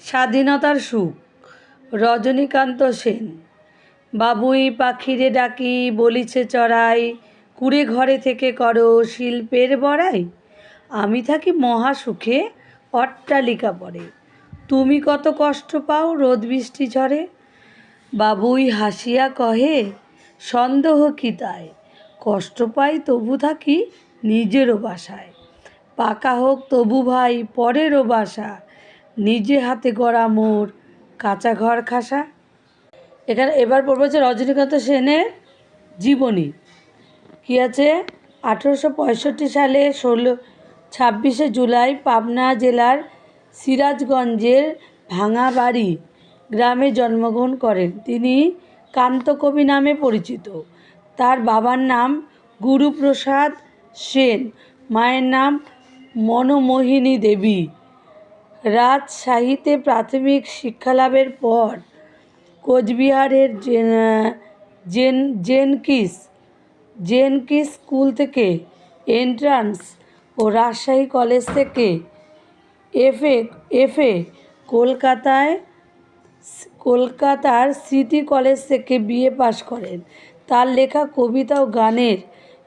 স্বাধীনতার সুখ। রজনীকান্ত সেন। বাবুই পাখিরে ডাকি বলিছে চড়াই, কুড়ে ঘরে থেকে করো শিল্পের বড়াই। আমি থাকি মহা সুখে অট্টালিকা পরে, তুমি কত কষ্ট পাও রোদ বৃষ্টি ঝড়ে। বাবুই হাসিয়া কহে সন্দেহ কি তাই, কষ্ট পাই তবু থাকি নিজেরও বাসায়। পাকা হোক তবু ভাই পরেরও বাসা, নিজে হাতে গড়া মোর কাঁচা ঘর খাসা। এবার পড়বো হচ্ছে রজনীকান্ত সেনের জীবনী। কী আছে? 1865 সালে 26শে জুলাই পাবনা জেলার সিরাজগঞ্জের ভাঙাবাড়ি গ্রামে জন্মগ্রহণ করেন। তিনি কান্তকবি নামে পরিচিত। তার বাবার নাম গুরুপ্রসাদ সেন, মায়ের নাম মনোমোহিনী দেবী। রাজশাহীতে প্রাথমিক শিক্ষালাভের পর কোচবিহারের জেনকিস স্কুল থেকে এন্ট্রান্স ও রাজশাহী কলেজ থেকে এফএ, কলকাতার সিটি কলেজ থেকে বিএ পাশ করেন। তার লেখা কবিতা ও গানের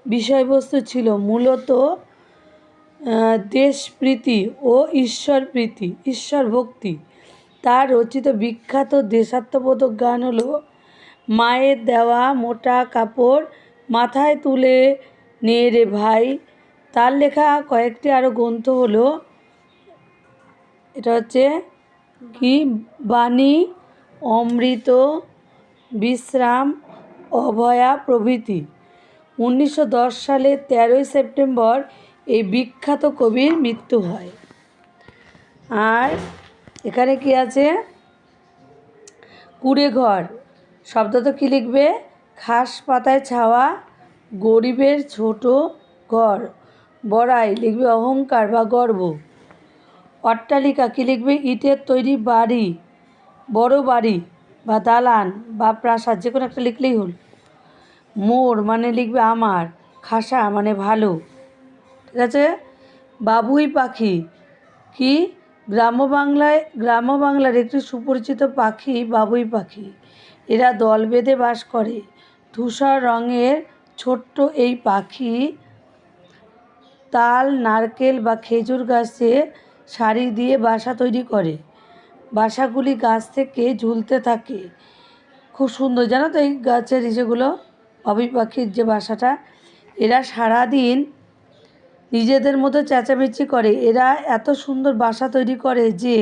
বিষয়বস্তু ছিল মূলত দেশপ্রীতি ও ঈশ্বরভক্তি। তার রচিত বিখ্যাত দেশাত্মবোধক গান হলো মায়ের দেওয়া মোটা কাপড় মাথায় তুলে নে রে ভাই। তার লেখা কয়েকটি আরও গ্রন্থ হলো, এটা হচ্ছে কি বাণী, অমৃত, বিশ্রাম, অভয়া প্রভৃতি। 1910 সালে 13ই সেপ্টেম্বর এই বিখ্যাত কবির মৃত্যু হয়। আর এখানে কি আছে? কুড়ে ঘর শব্দ কী লিখবে? ঘাস পাতায় ছাওয়া গরিবের ছোট ঘর। বড়াই লিখবে অহংকার বা গর্ব। অট্টালিকা কী লিখবে? ইটের তৈরি বাড়ি, বড় বাড়ি বা দালান বা প্রাসাদ, যে কোনো একটা লিখলেই হল। মোর মানে লিখবে আমার, খাসা মানে ভালো। ঠিক আছে? বাবুই পাখি কি? গ্রাম্য বাংলার একটি সুপরিচিত পাখি বাবুই পাখি। এরা দল বেঁধে বাস করে। ধূসর রঙের ছোট্ট এই পাখি তাল, নারকেল বা খেজুর গাছে সারি দিয়ে বাসা তৈরি করে। বাসাগুলি গাছ থেকে ঝুলতে থাকে। খুব সুন্দর, জানো তো এই গাছের ইসেগুলো, বাবুই পাখির যে বাসাটা। এরা সারাদিন নিজেদের মতো চেঁচামেচি করে। এরা এত সুন্দর বাসা তৈরি করে যে